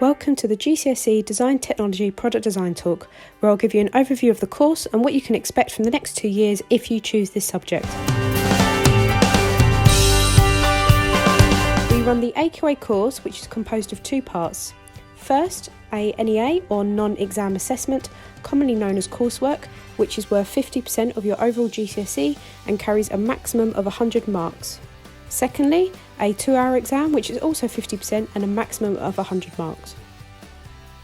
Welcome to the GCSE Design Technology Product Design talk, where I'll give you an overview of the course and what you can expect from the next 2 years if you choose this subject. We run the AQA course, which is composed of 2 parts. First, a NEA or non-exam assessment, commonly known as coursework, which is worth 50% of your overall GCSE and carries a maximum of 100 marks. Secondly, a 2-hour exam, which is also 50% and a maximum of 100 marks.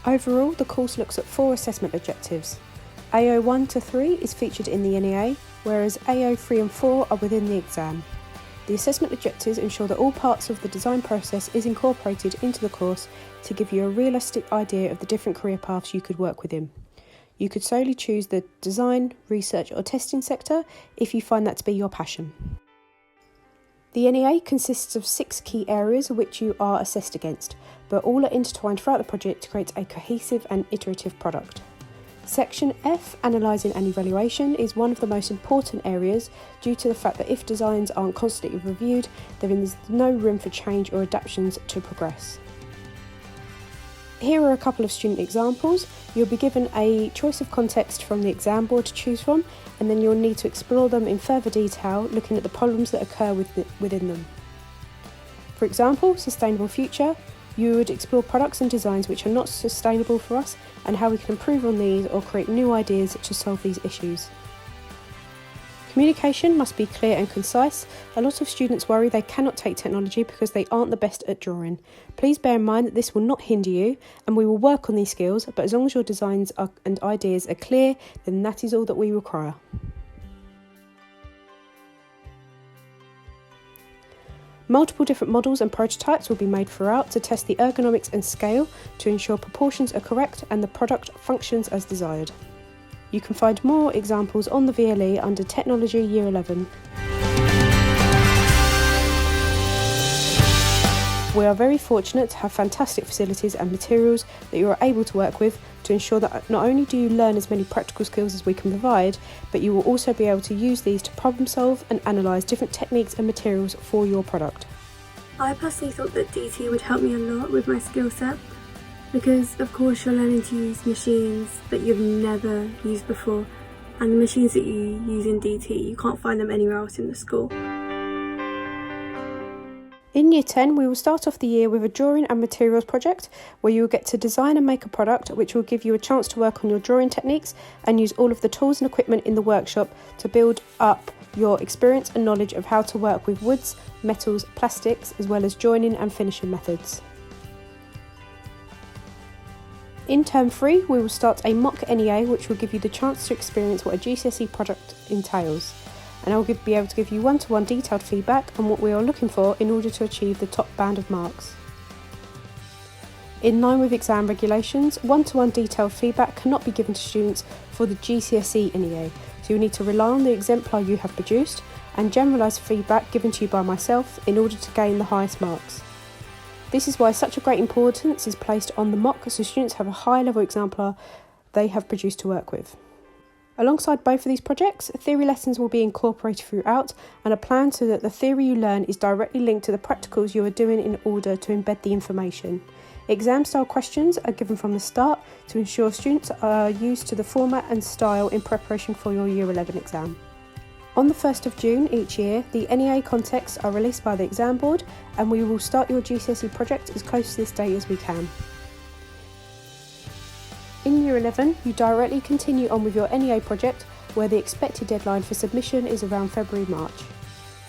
Overall, the course looks at 4 assessment objectives. AO 1 to 3 is featured in the NEA, whereas AO 3 and 4 are within the exam. The assessment objectives ensure that all parts of the design process is incorporated into the course to give you a realistic idea of the different career paths you could work within. You could solely choose the design, research or testing sector if you find that to be your passion. The NEA consists of 6 key areas which you are assessed against, but all are intertwined throughout the project to create a cohesive and iterative product. Section F, Analysing and Evaluation, is one of the most important areas due to the fact that if designs aren't constantly reviewed, there is no room for change or adaptations to progress. Here are a couple of student examples. You'll be given a choice of context from the exam board to choose from, and then you'll need to explore them in further detail, looking at the problems that occur within them. For example, sustainable future, you would explore products and designs which are not sustainable for us and how we can improve on these or create new ideas to solve these issues. Communication must be clear and concise. A lot of students worry they cannot take technology because they aren't the best at drawing. Please bear in mind that this will not hinder you and we will work on these skills, but as long as your designs and ideas are clear, then that is all that we require. Multiple different models and prototypes will be made throughout to test the ergonomics and scale to ensure proportions are correct and the product functions as desired. You can find more examples on the VLE under Technology Year 11. We are very fortunate to have fantastic facilities and materials that you are able to work with to ensure that not only do you learn as many practical skills as we can provide, but you will also be able to use these to problem solve and analyse different techniques and materials for your product. I personally thought that DT would help me a lot with my skill set, because of course you're learning to use machines that you've never used before, and the machines that you use in DT, you can't find them anywhere else in the school. In Year 10, we will start off the year with a drawing and materials project where you will get to design and make a product which will give you a chance to work on your drawing techniques and use all of the tools and equipment in the workshop to build up your experience and knowledge of how to work with woods, metals, plastics, as well as joining and finishing methods. In Term 3, we will start a mock NEA which will give you the chance to experience what a GCSE product entails. And I will be able to give you one-to-one detailed feedback on what we are looking for in order to achieve the top band of marks. In line with exam regulations, one-to-one detailed feedback cannot be given to students for the GCSE NEA, so you need to rely on the exemplar you have produced and generalised feedback given to you by myself in order to gain the highest marks. This is why such a great importance is placed on the mock, so students have a high-level exemplar they have produced to work with. Alongside both of these projects, theory lessons will be incorporated throughout and are planned so that the theory you learn is directly linked to the practicals you are doing in order to embed the information. Exam-style questions are given from the start to ensure students are used to the format and style in preparation for your Year 11 exam. On the 1st of June each year, the NEA contexts are released by the exam board and we will start your GCSE project as close to this date as we can. In Year 11, you directly continue on with your NEA project where the expected deadline for submission is around February-March.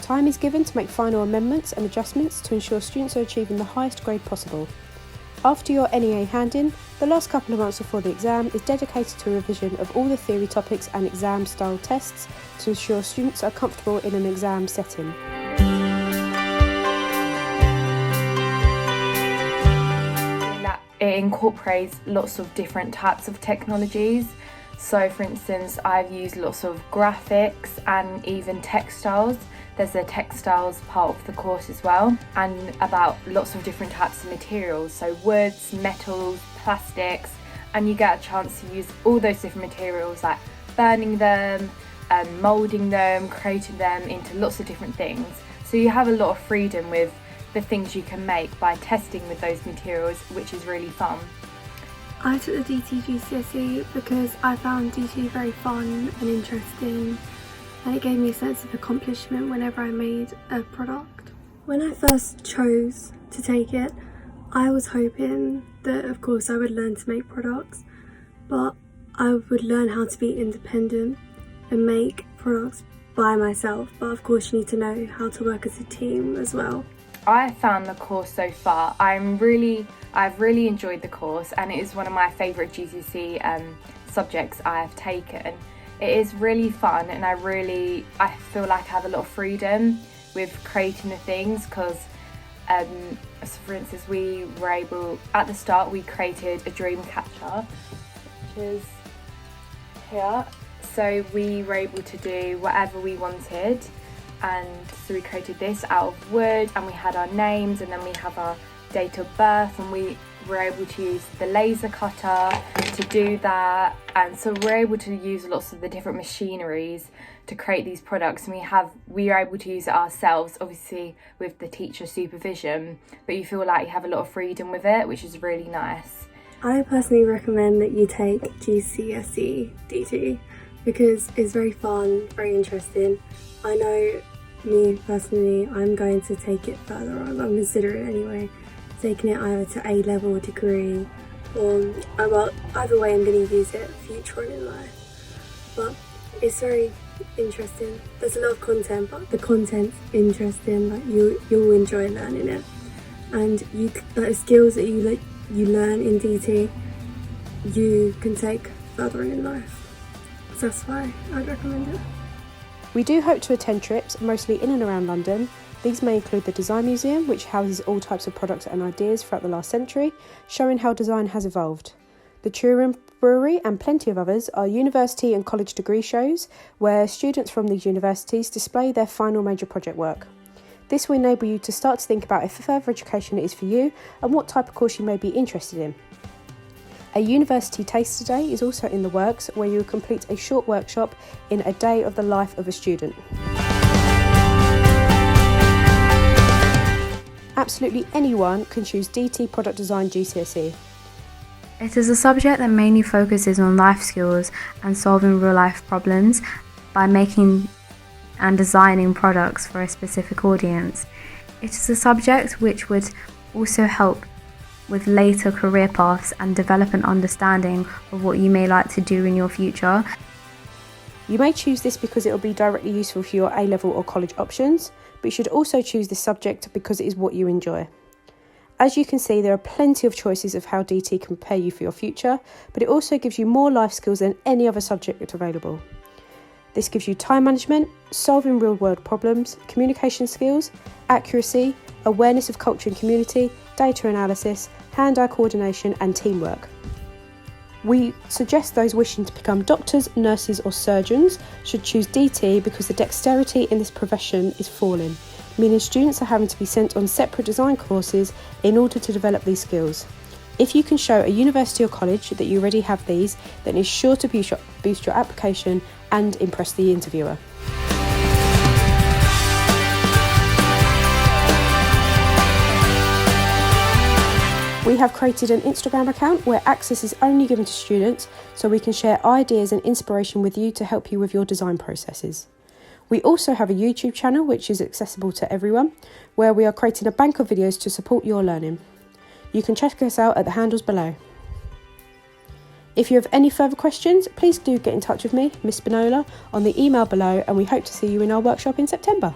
Time is given to make final amendments and adjustments to ensure students are achieving the highest grade possible. After your NEA hand-in, the last couple of months before the exam is dedicated to a revision of all the theory topics and exam-style tests to ensure students are comfortable in an exam setting. It incorporates lots of different types of technologies. So for instance, I've used lots of graphics and even textiles. There's a textiles part of the course as well, and about lots of different types of materials. So woods, metals, plastics, and you get a chance to use all those different materials, like burning them, moulding them, creating them into lots of different things. So you have a lot of freedom with the things you can make by testing with those materials, which is really fun. I took the DT GCSE because I found DT very fun and interesting, and it gave me a sense of accomplishment whenever I made a product. When I first chose to take it, I was hoping that of course I would learn to make products, but I would learn how to be independent and make products by myself, but of course you need to know how to work as a team as well. I found the course so far, I've really enjoyed the course, and it is one of my favourite GCSE subjects I have taken. It is really fun, and I feel like I have a lot of freedom with creating the things, because so for instance, at the start we created a dream catcher, which is here. So we were able to do whatever we wanted, and so we created this out of wood, and we had our names, and then we have our date of birth, and we were able to use the laser cutter to do that. And so we're able to use lots of the different machineries to create these products, and we are able to use it ourselves, obviously with the teacher supervision, but you feel like you have a lot of freedom with it, which is really nice. I personally recommend that you take GCSE DT because it's very fun, very interesting. I know me personally, I'm going to take it further on. I'm considering anyway, taking it either to A-level degree or, well, either way I'm going to use it future on in life. But it's very interesting. There's a lot of content, but the content's interesting. Like you'll enjoy learning it, and the skills that you learn in DT, you can take further on in life. So that's why I'd recommend it. We do hope to attend trips, mostly in and around London. These may include the Design Museum, which houses all types of products and ideas throughout the last century, showing how design has evolved. The Turin Brewery and plenty of others are university and college degree shows, where students from these universities display their final major project work. This will enable you to start to think about if further education is for you and what type of course you may be interested in. A university taster day is also in the works, where you will complete a short workshop in a day of the life of a student. Absolutely anyone can choose DT Product Design GCSE. It is a subject that mainly focuses on life skills and solving real life problems by making and designing products for a specific audience. It is a subject which would also help with later career paths and develop an understanding of what you may like to do in your future. You may choose this because it will be directly useful for your A-level or college options, but you should also choose this subject because it is what you enjoy. As you can see, there are plenty of choices of how DT can prepare you for your future, but it also gives you more life skills than any other subject available. This gives you time management, solving real-world problems, communication skills, accuracy, awareness of culture and community, data analysis, hand-eye coordination and teamwork. We suggest those wishing to become doctors, nurses or surgeons should choose DT because the dexterity in this profession is falling, meaning students are having to be sent on separate design courses in order to develop these skills. If you can show a university or college that you already have these, then it's sure to boost your application and impress the interviewer. We have created an Instagram account where access is only given to students, so we can share ideas and inspiration with you to help you with your design processes. We also have a YouTube channel which is accessible to everyone, where we are creating a bank of videos to support your learning. You can check us out at the handles below. If you have any further questions, please do get in touch with me, Miss Spinola, on the email below, and we hope to see you in our workshop in September.